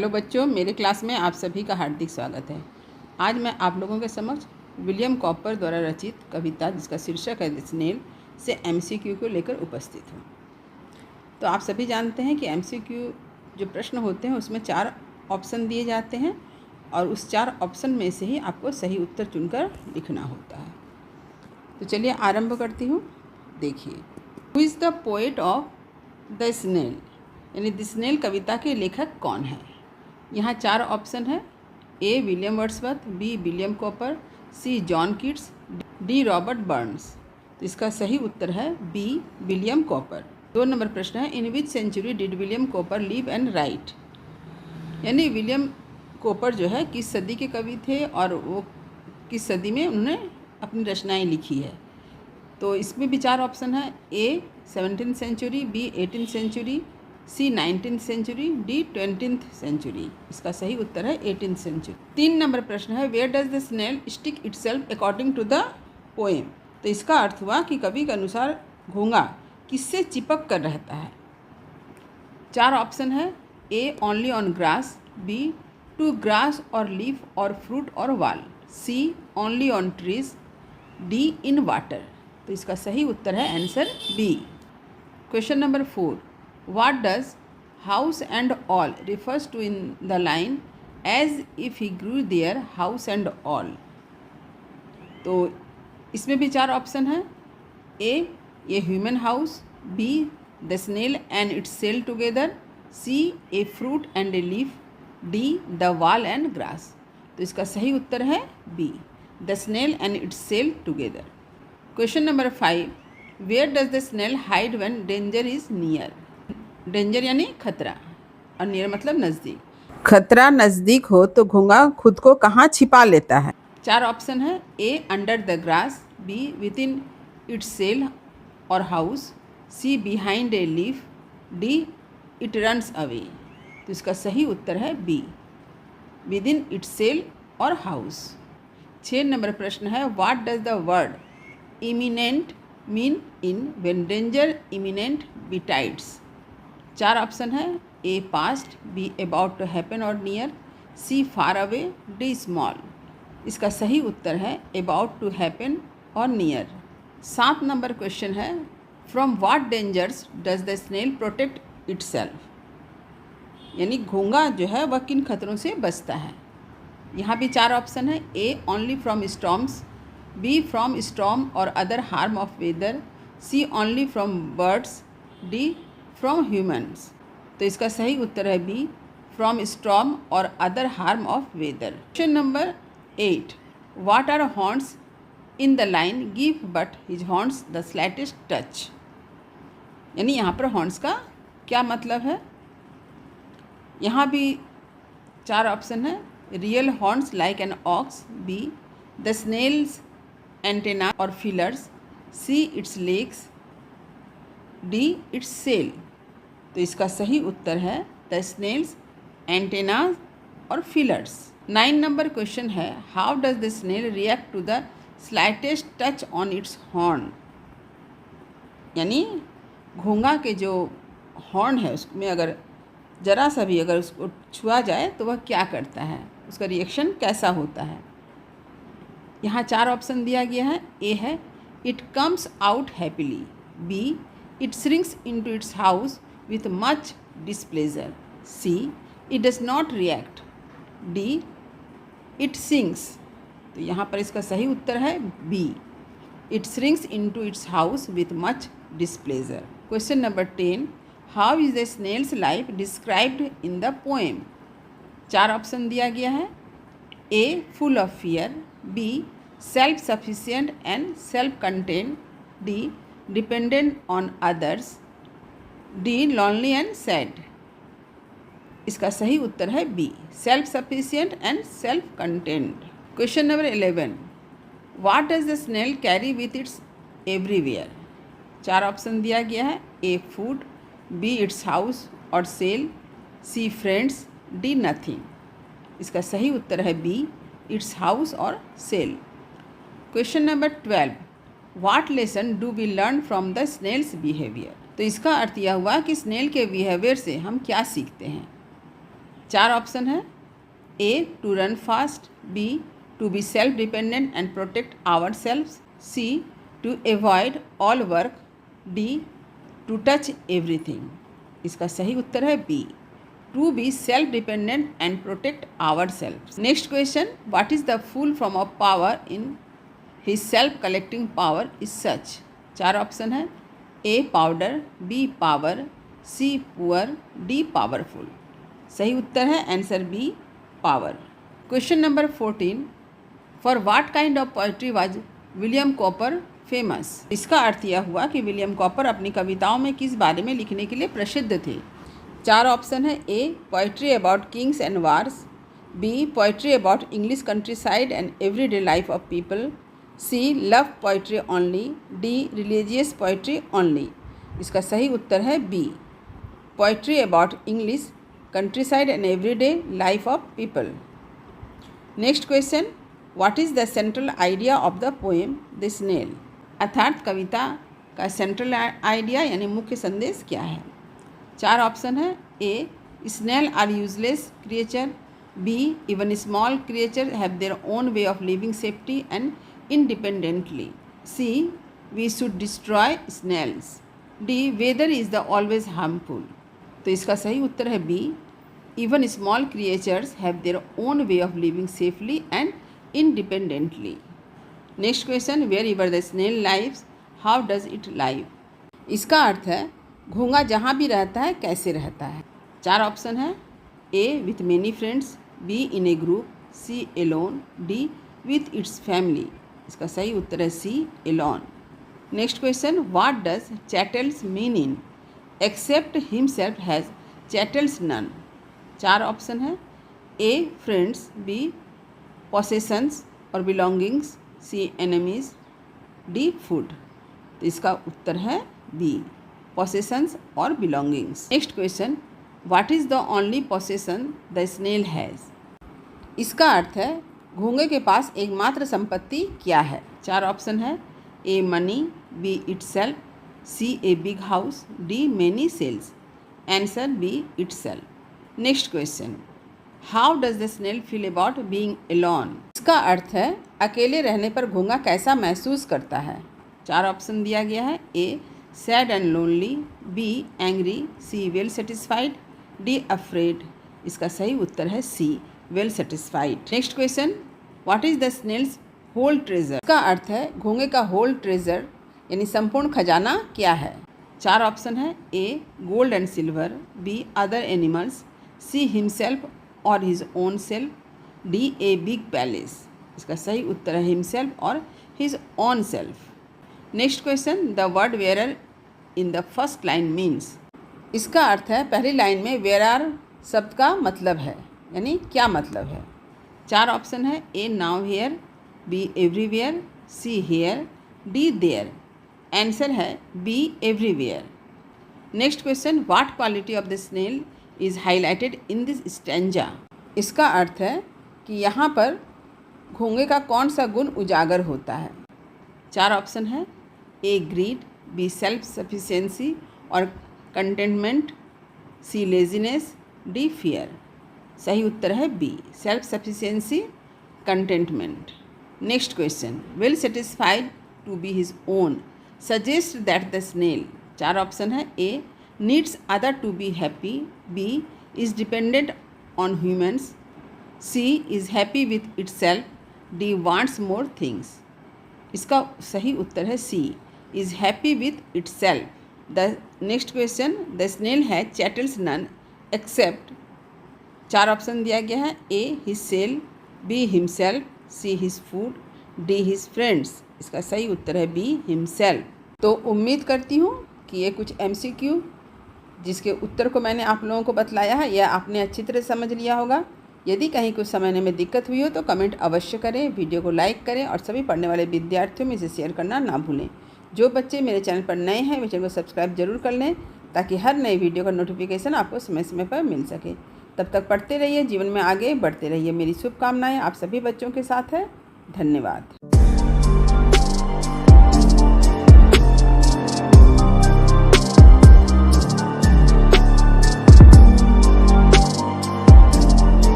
Hello बच्चों, मेरे class में आप सभी का हार्दिक स्वागत है। आज मैं आप लोगों के समक्ष विलियम कॉपर द्वारा रचित कविता जिसका शीर्षक है द स्नेल से एमसीक्यू को लेकर उपस्थित हूँ। तो आप सभी जानते हैं कि एमसीक्यू जो प्रश्न होते हैं उसमें 4 ऑप्शन दिए जाते हैं और उस 4 ऑप्शन में से ही आपको सही उत्तर चुनकर लिखना होता है। तो चलिए आरंभ करती हूँ। देखिए, who is the poet of the snail, यानी द स्नेल कविता के लेखक कौन है। यहाँ 4 ऑप्शन है। A William Wordsworth, B William Cowper, C John Keats, D Robert Burns. तो इसका सही उत्तर है बी विलियम कॉपर। 2 नंबर प्रश्न है, in which century did William Cowper live and write, यानी विलियम कॉपर जो है किस सदी के कवि थे और वो किस सदी में उन्होंने अपनी रचनाएं लिखी है। तो इसमें भी 4 ऑप्शन है। A 17th century, B 18th century, C 19th century, D 20th century. इसका सही उत्तर है 18th सेंचुरी। 3 नंबर प्रश्न है, where does the snail stick itself according to the poem. तो इसका अर्थ हुआ कि कवि के अनुसार घोंघा किससे चिपक कर रहता है। 4 ऑप्शन है। A only on grass, B to grass और लीफ और फ्रूट और wall, C only on trees, D in water. तो इसका सही उत्तर है answer B. Question number 4, what does house and all refers to in the line as if he grew there house and all। तो इसमें भी 4 option है। A human house, B the snail and its shell together, C a fruit and a leaf, D the wall and grass. तो इसका सही उत्तर है B the snail and its shell together. Question number 5, where does the snail hide when danger is near. Danger यानी खतरा और near मतलब नज़दीक। खतरा नज़दीक हो तो घोंघा खुद को कहाँ छिपा लेता है। 4 ऑप्शन है। A under the grass, B within its shell और house, C behind a leaf, D it runs away. तो इसका सही उत्तर है B within its shell और हाउस। 6 नंबर प्रश्न है, what does the word imminent mean in when danger imminent betides. 4 option है। A past, B about to happen और near, C far away, D small. इसका सही उत्तर है about to happen और नियर। 7 नंबर क्वेश्चन है, from what dangers does the snail protect itself, यानी घोंघा जो है वह किन खतरों से बचता है। यहाँ भी 4 ऑप्शन है। A only from storms, B from storm और other harm of weather, C only from birds, D from humans. तो इसका सही उत्तर है बी फ्रॉम स्टॉर्म और other harm of weather. Question number 8, what are horns in the line give but his horns the slightest touch, यानी यहाँ पर horns का क्या मतलब है। यहाँ भी 4 ऑप्शन है। Real horns like an ox, B the snail's antenna और feelers, C its legs, D its shell. तो इसका सही उत्तर है द स्नेल्स एंटेनाज और फिलर्स। 9 नंबर क्वेश्चन है, how does the snail react to the slightest touch on its horn, यानी घोंघा के जो हॉर्न है उसमें अगर ज़रा सा भी अगर उसको छुआ जाए तो वह क्या करता है, उसका रिएक्शन कैसा होता है। यहाँ 4 ऑप्शन दिया गया है। ए है it comes out happily, B it shrinks into its house with much displeasure, C it does not react, D it sinks। तो यहाँ पर इसका सही उत्तर है B it shrinks into its house with much displeasure। Question number 10, how is the snail's life described in the poem। 4 option दिया गया है। A full of fear, B self sufficient and self contained, D dependent on others, D lonely and sad. इसका सही उत्तर है B self sufficient and self content. Question number 11, what does the snail carry with its everywhere. 4 option दिया गया है। A food, B its house और shell, C friends, D nothing. इसका सही उत्तर है बी इट्स हाउस और shell. Question number 12, what lesson do we learn from the snail's behaviour. तो इसका अर्थ यह हुआ कि स्नेल के बिहेवियर से हम क्या सीखते हैं। 4 ऑप्शन है। A to run fast, B to be self dependent and protect our self, C to avoid all work, D to touch everything. इसका सही उत्तर है B, to be self dependent and protect our self. Next question, what is the full form of power in his self collecting power is such. 4 option है। A powder, B power, C poor, D powerful. सही उत्तर है answer B, power. Question number 14, for what kind of poetry was William Cowper famous. इसका अर्थ यह हुआ कि William copper अपनी कविताओं में किस बारे में लिखने के लिए प्रसिद्ध थे। 4 ऑप्शन है। A poetry about kings and wars, B poetry about English countryside and everyday life of people, C love poetry only, D religious poetry only. इसका सही उत्तर है B, poetry about English countryside and everyday life of people. Next question, what is the central idea of the poem the snail. अर्थात कविता का central idea यानी मुख्य संदेश क्या है। 4 ऑप्शन है। A snail are useless creature, B even small creature have their own way of living safety and independently, C we should destroy snails, D weather is the always harmful. तो इसका सही उत्तर है B, even small creatures have their own way of living safely and independently. Next question, wherever the snail lives how does it live. इसका अर्थ है घोंघा जहाँ भी रहता है कैसे रहता है। 4 ऑप्शन है। A with many friends, B in a group, C alone, D with its family. इसका सही उत्तर है C, alone. Next question, what does chattels mean in except himself has chattels none. 4 option है। ए फ्रेंड्स, बी पोसेशंस और belongings, C enemies, D food. तो इसका उत्तर है बी, पोसेशंस और belongings. Next question, what is the only possession the snail has. इसका अर्थ है घोंघे के पास एकमात्र संपत्ति क्या है। 4 ऑप्शन है। A money, B itself, C a big house, D many shells. Answer B itself. Next question, how does the snail feel about being alone. इसका अर्थ है अकेले रहने पर घोंघा कैसा महसूस करता है। 4 ऑप्शन दिया गया है। A sad and lonely, B angry, C well satisfied, D afraid. इसका सही उत्तर है C, well satisfied. Next question, what is the snail's whole treasure. इसका अर्थ है घोंघे का होल ट्रेजर यानी संपूर्ण खजाना क्या है। 4 ऑप्शन है। A gold and silver, B other animals, C himself और his own self, D a big palace. इसका सही उत्तर है हिमसेल्फ और his own self. Next question, the word where in the first line means. इसका अर्थ है पहली लाइन में वेयर आर शब्द का मतलब है यानी क्या मतलब है। 4 ऑप्शन है। A now here, B everywhere, C here, D there. Answer है B everywhere. Next question, what quality of the snail is highlighted in this stanza. इसका अर्थ है कि यहाँ पर घोंघे का कौन सा गुण उजागर होता है। 4 ऑप्शन है। A greed, B self sufficiency और containment, C laziness, D fear. सही उत्तर है B, self sufficiency, contentment. Next question, well satisfied to be his own suggest that the snail. 4 option है। A needs other to be happy, B is dependent on humans, C is happy with itself, D wants more things. इसका सही उत्तर है C, is happy with itself. The next question, the snail has chattels none except. 4 option दिया गया है। A his cell, B himself, C his food, D his friends. इसका सही उत्तर है बी, हिमसेल्फ। तो उम्मीद करती हूँ कि ये कुछ MCQ जिसके उत्तर को मैंने आप लोगों को बतलाया है यह आपने अच्छी तरह समझ लिया होगा। यदि कहीं कुछ समझने में दिक्कत हुई हो तो कमेंट अवश्य करें, वीडियो को लाइक करें और सभी पढ़ने वाले विद्यार्थियों में इसे शेयर करना ना भूलें। जो बच्चे मेरे चैनल पर नए हैं वे चैनल को सब्सक्राइब जरूर कर लें ताकि हर नई वीडियो का नोटिफिकेशन आपको समय समय पर मिल सके। तब तक पढ़ते रहिए, जीवन में आगे बढ़ते रहिए। मेरी शुभकामनाएं आप सभी बच्चों के साथ है। धन्यवाद।